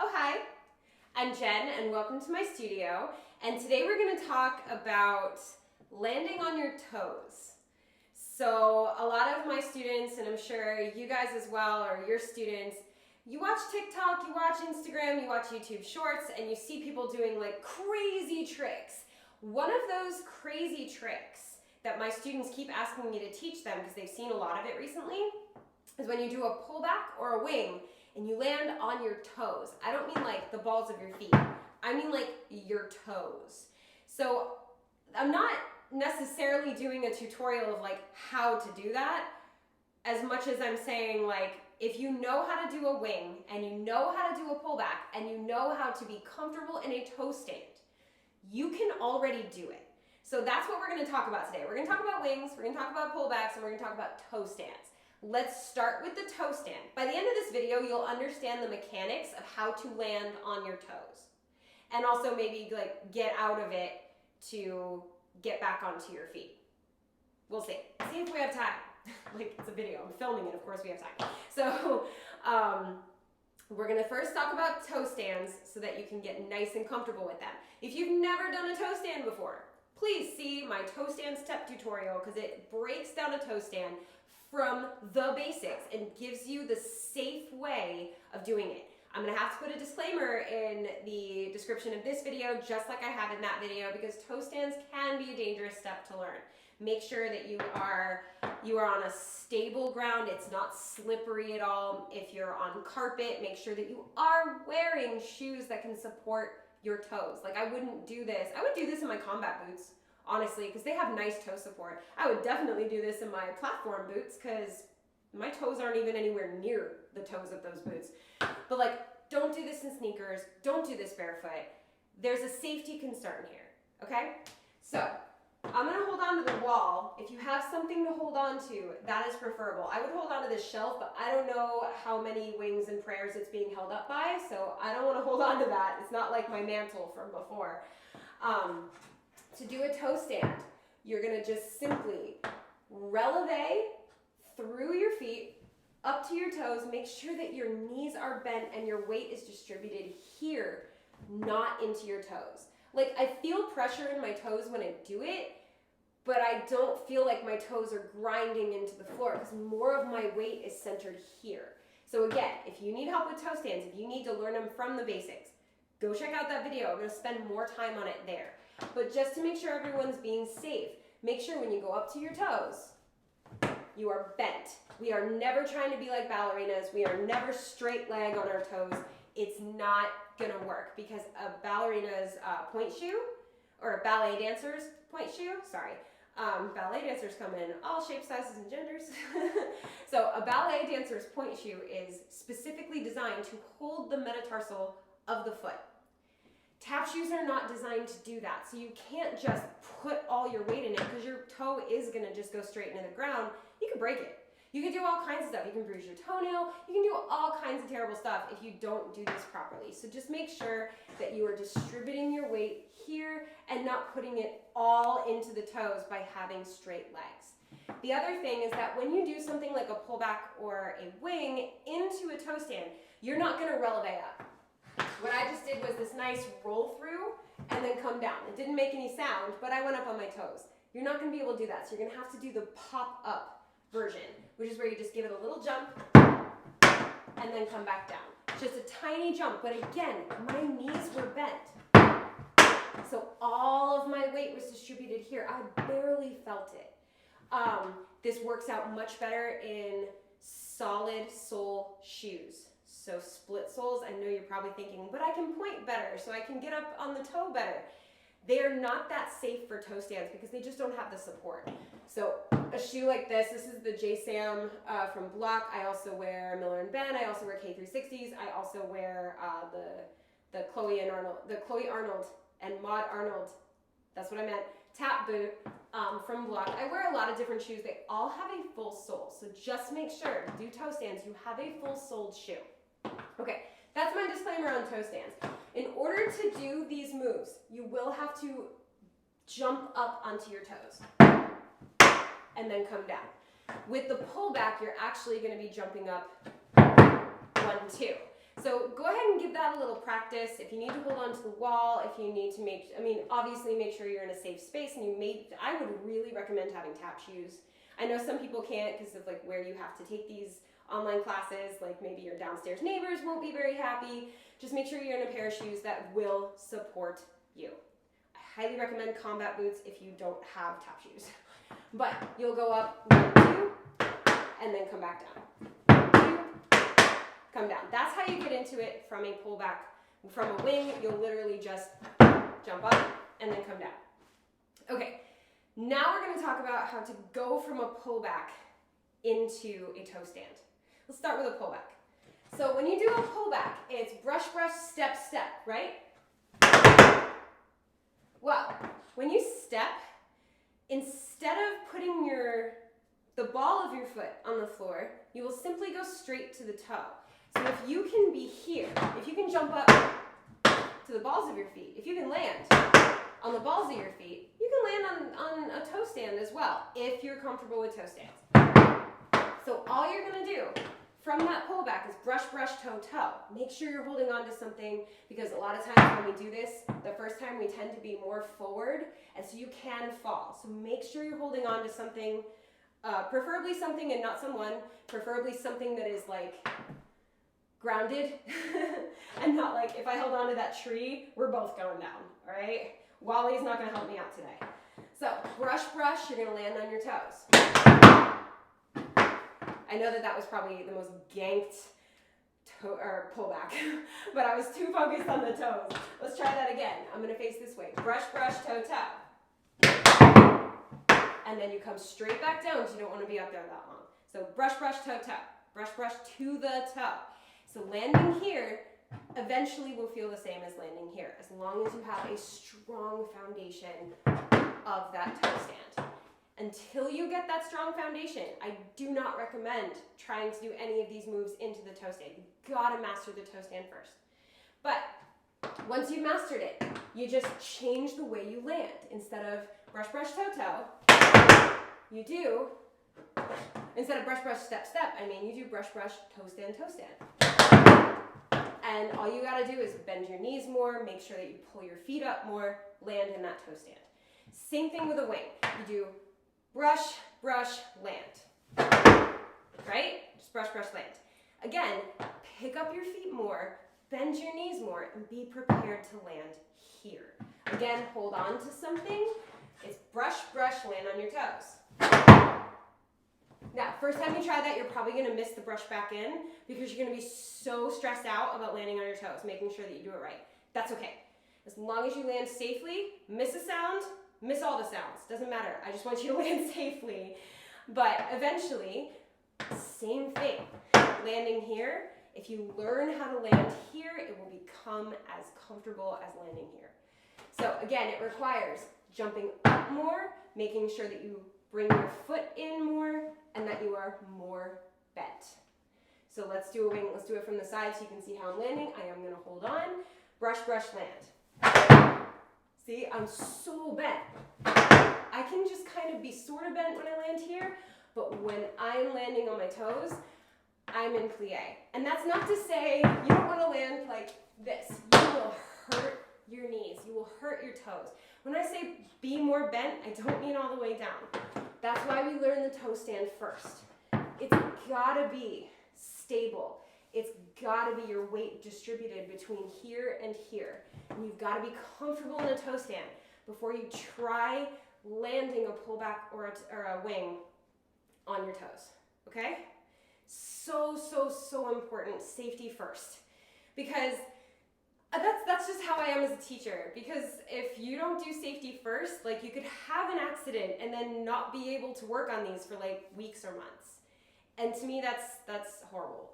Oh, hi. I'm Jen, and welcome to my studio. And today we're going to talk about landing on your toes. So a lot of my students, and I'm sure you guys as well, or your students, you watch TikTok, you watch Instagram, you watch YouTube Shorts, and you see people doing like crazy tricks. One of those crazy tricks that my students keep asking me to teach them, because they've seen a lot of it recently, is when you do a pullback or a wing and you land on your toes. I don't mean like the balls of your feet. I mean like your toes. So I'm not necessarily doing a tutorial of like how to do that as much as I'm saying like if you know how to do a wing and you know how to do a pullback and you know how to be comfortable in a toe stand, you can already do it. So that's what we're going to talk about today. We're going to talk about wings, we're going to talk about pullbacks, and we're going to talk about toe stands. Let's start with the toe stand. By the end of this video, you'll understand the mechanics of how to land on your toes. And also maybe like get out of it to get back onto your feet. We'll see. See if we have time. Like it's a video, I'm filming it, of course we have time. So we're gonna first talk about toe stands so that you can get nice and comfortable with them. If you've never done a toe stand before, please see my toe stand step tutorial because it breaks down a toe stand from the basics and gives you the safe way of doing it. I'm gonna have to put a disclaimer in the description of this video, just like I have in that video, because toe stands can be a dangerous step to learn. Make sure that you are on a stable ground, it's not slippery at all. If you're on carpet, make sure that you are wearing shoes that can support your toes. Like I wouldn't do this, I would do this in my combat boots, honestly, because they have nice toe support. I would definitely do this in my platform boots because my toes aren't even anywhere near the toes of those boots. But like, don't do this in sneakers, don't do this barefoot. There's a safety concern here, okay? So, I'm gonna hold on to the wall. If you have something to hold on to, that is preferable. I would hold on to this shelf, but I don't know how many wings and prayers it's being held up by, so I don't wanna hold on to that. It's not like my mantle from before. To do a toe stand, you're gonna just simply releve through your feet, up to your toes. Make sure that your knees are bent and your weight is distributed here, not into your toes. Like I feel pressure in my toes when I do it, but I don't feel like my toes are grinding into the floor because more of my weight is centered here. So again, if you need help with toe stands, if you need to learn them from the basics, go check out that video. I'm gonna spend more time on it there. But just to make sure everyone's being safe, make sure when you go up to your toes, you are bent. We are never trying to be like ballerinas. We are never straight leg on our toes. It's not gonna work because a ballerina's point shoe, or a ballet dancer's point shoe, ballet dancers come in all shapes, sizes, and genders. So a ballet dancer's point shoe is specifically designed to hold the metatarsal of the foot. Tap shoes are not designed to do that, so you can't just put all your weight in it because your toe is gonna just go straight into the ground. You can break it. You can do all kinds of stuff. You can bruise your toenail. You can do all kinds of terrible stuff if you don't do this properly. So just make sure that you are distributing your weight here and not putting it all into the toes by having straight legs. The other thing is that when you do something like a pullback or a wing into a toe stand, you're not gonna releve up. What I just did was this nice roll through and then come down. It didn't make any sound, but I went up on my toes. You're not gonna be able to do that, so you're gonna have to do the pop up version, which is where you just give it a little jump and then come back down. Just a tiny jump, but again, my knees were bent. So all of my weight was distributed here. I barely felt it. This works out much better in solid sole shoes. So split soles, I know you're probably thinking, but I can point better, so I can get up on the toe better. They are not that safe for toe stands because they just don't have the support. So a shoe like this is the JSam from Block. I also wear Miller & Ben. I also wear K360s. I also wear the Chloe Arnold and Maud Arnold, that's what I meant, tap boot from Block. I wear a lot of different shoes. They all have a full sole. So just make sure to do toe stands, you have a full soled shoe. Okay, that's my disclaimer on toe stands. In order to do these moves, you will have to jump up onto your toes and then come down. With the pullback, you're actually going to be jumping up 1, 2. So go ahead and give that a little practice. If you need to hold on to the wall, if you need to obviously make sure you're in a safe space, and I would really recommend having tap shoes. I know some people can't because of like where you have to take these online classes, like maybe your downstairs neighbors won't be very happy. Just make sure you're in a pair of shoes that will support you. I highly recommend combat boots if you don't have tap shoes. But you'll go up 1, 2, and then come back down. 2, come down. That's how you get into it from a pullback. From a wing, you'll literally just jump up and then come down. Okay, now we're going to talk about how to go from a pullback into a toe stand. Let's start with a pullback. So when you do a pullback, it's brush, brush, step, step, right? Well, when you step, instead of putting the ball of your foot on the floor, you will simply go straight to the toe. So if you can be here, if you can jump up to the balls of your feet, if you can land on the balls of your feet, you can land on a toe stand as well, if you're comfortable with toe stands. So all you're going to do from that pullback is brush, brush, toe, toe. Make sure you're holding on to something, because a lot of times when we do this, the first time we tend to be more forward, and so you can fall. So make sure you're holding on to something, preferably something and not someone, preferably something that is like grounded and not like if I held on to that tree, we're both going down, all right? Wally's not going to help me out today. So brush, brush, you're going to land on your toes. I know that was probably the most ganked pullback, but I was too focused on the toes. Let's try that again. I'm going to face this way. Brush, brush, toe, toe. And then you come straight back down because you don't want to be up there that long. So brush, brush, toe, toe. Brush, brush to the toe. So landing here eventually will feel the same as landing here, as long as you have a strong foundation of that toe stand. Until you get that strong foundation, I do not recommend trying to do any of these moves into the toe stand. You've got to master the toe stand first. But once you've mastered it, you just change the way you land. Instead of brush, brush, toe, toe, you do, instead of brush, brush, step, step, you do brush, brush, toe stand, toe stand. And all you got to do is bend your knees more, make sure that you pull your feet up more, land in that toe stand. Same thing with a wing. You do brush, brush, land. Right? Just brush, brush, land. Again, pick up your feet more, bend your knees more, and be prepared to land here. Again, hold on to something. It's brush, brush, land on your toes. Now, first time you try that, you're probably going to miss the brush back in because you're going to be so stressed out about landing on your toes, making sure that you do it right. That's okay. As long as you land safely, miss a sound, miss all the sounds. Doesn't matter. I just want you to land safely. But eventually, same thing. Landing here, if you learn how to land here, it will become as comfortable as landing here. So again, it requires jumping up more, making sure that you bring your foot in more, and that you are more bent. So let's do a wing. Let's do it from the side so you can see how I'm landing. I am going to hold on. Brush, brush, land. See, I'm so bent. I can just kind of be sort of bent when I land here, but when I'm landing on my toes, I'm in plie. And that's not to say you don't want to land like this. You will hurt your knees. You will hurt your toes. When I say be more bent, I don't mean all the way down. That's why we learn the toe stand first. It's gotta be stable. It's gotta be your weight distributed between here and here. And you've gotta be comfortable in a toe stand before you try landing a pullback or a wing on your toes, okay? So, so, so important, safety first. Because that's just how I am as a teacher. Because if you don't do safety first, like you could have an accident and then not be able to work on these for like weeks or months. And to me, that's horrible.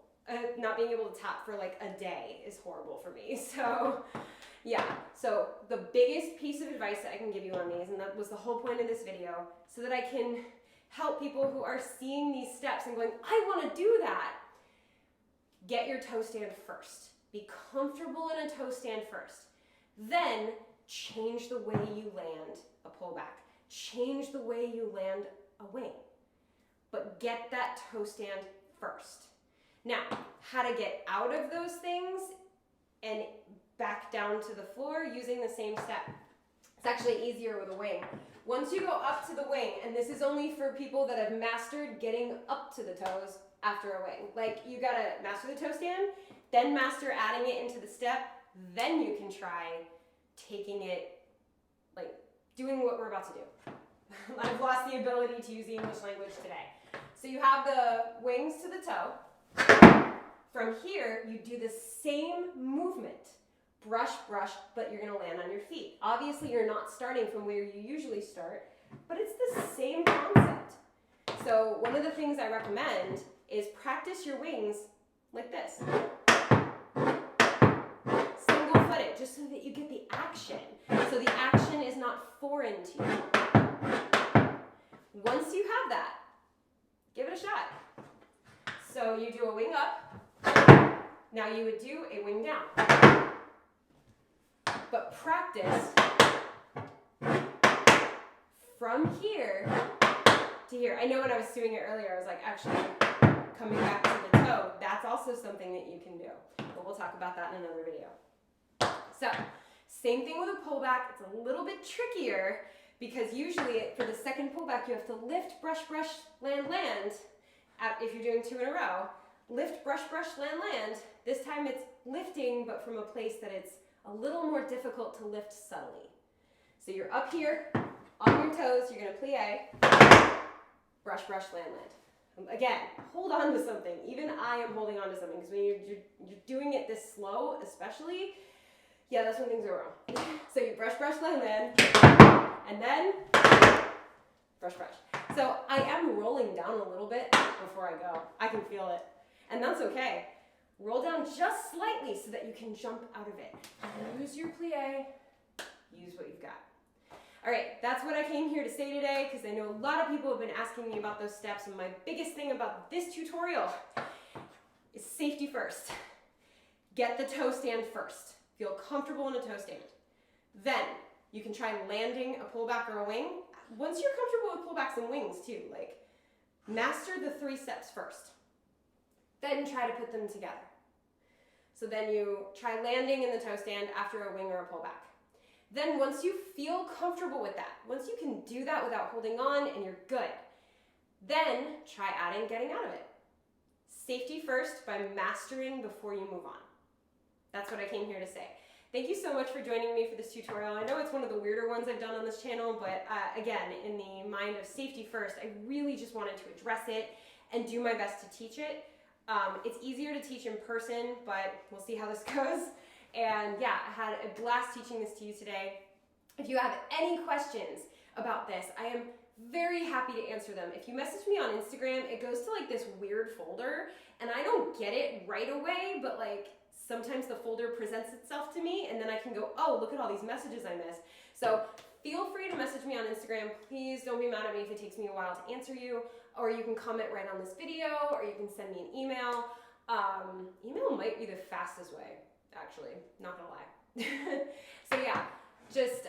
Not being able to tap for like a day is horrible for me. So yeah, so the biggest piece of advice that I can give you on these, and that was the whole point of this video, so that I can help people who are seeing these steps and going, I want to do that. Get your toe stand first. Be comfortable in a toe stand first. Then change the way you land a pullback. Change the way you land a wing. But get that toe stand first. Now, how to get out of those things and back down to the floor using the same step. It's actually easier with a wing. Once you go up to the wing, and this is only for people that have mastered getting up to the toes after a wing. Like, you gotta master the toe stand, then master adding it into the step, then you can try taking it, like doing what we're about to do. I've lost the ability to use the English language today. So you have the wings to the toe. From here, you do the same movement. Brush, brush, but you're gonna land on your feet. Obviously, you're not starting from where you usually start, but it's the same concept. So one of the things I recommend is practice your wings like this. Single foot it, just so that you get the action. So the action is not foreign to you. Once you have that, give it a shot. So you do a wing up. Now you would do a wing down. But practice from here to here. I know when I was doing it earlier, I was like, actually coming back to the toe, that's also something that you can do. But we'll talk about that in another video. So, same thing with a pullback. It's a little bit trickier because usually for the second pullback, you have to lift, brush, brush, land, land. If you're doing 2 in a row, lift, brush, brush, land, land. This time it's lifting, but from a place that it's a little more difficult to lift subtly. So you're up here, on your toes, you're gonna plie, brush, brush, land, land. Again, hold on to something. Even I am holding on to something, because when you're doing it this slow, especially, yeah, that's when things go wrong. So you brush, brush, land, land, and then brush, brush. So I am rolling down a little bit before I go. I can feel it, and that's okay. Roll down just slightly so that you can jump out of it. Use your plie, use what you've got. All right, that's what I came here to say today because I know a lot of people have been asking me about those steps, and my biggest thing about this tutorial is safety first. Get the toe stand first. Feel comfortable in a toe stand. Then you can try landing a pullback or a wing. Once you're comfortable with pullbacks and wings too, like master the 3 steps first. Then try to put them together. So then you try landing in the toe stand after a wing or a pullback. Then once you feel comfortable with that, once you can do that without holding on and you're good, then try adding getting out of it. Safety first by mastering before you move on. That's what I came here to say. Thank you so much for joining me for this tutorial. I know it's one of the weirder ones I've done on this channel, but again, in the mind of safety first, I really just wanted to address it and do my best to teach it. It's easier to teach in person, but we'll see how this goes. And yeah, I had a blast teaching this to you today. If you have any questions about this, I am very happy to answer them. If you message me on Instagram, it goes to like this weird folder, and I don't get it right away, but like sometimes the folder presents itself to me, and then I can go, oh, look at all these messages I missed. So feel free to message me on Instagram. Please don't be mad at me if it takes me a while to answer you, or you can comment right on this video, or you can send me an email. Email might be the fastest way, actually, not gonna lie. So yeah, just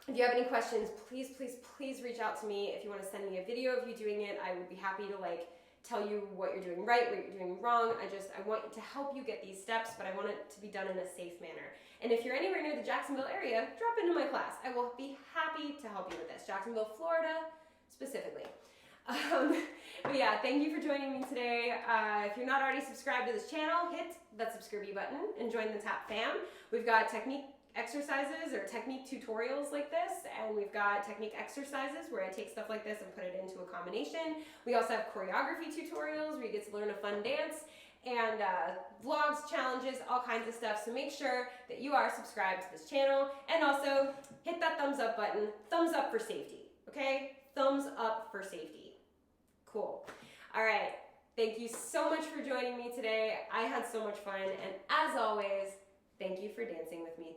if you have any questions, please, please, please reach out to me. If you want to send me a video of you doing it, I would be happy to like tell you what you're doing right, what you're doing wrong. I want to help you get these steps, but I want it to be done in a safe manner. And if you're anywhere near the Jacksonville area, drop into my class. I will be happy to help you with this. Jacksonville, Florida, specifically. But yeah, thank you for joining me today. If you're not already subscribed to this channel, hit that subscribe button and join the top fam. We've got technique exercises or technique tutorials like this, and we've got technique exercises where I take stuff like this and put it into a combination. We also have choreography tutorials where you get to learn a fun dance, and vlogs, challenges, all kinds of stuff. So make sure that you are subscribed to this channel, and also hit that thumbs up button. Thumbs up for safety, okay? Thumbs up for safety. Cool. All right. Thank you so much for joining me today. I had so much fun, and as always, thank you for dancing with me.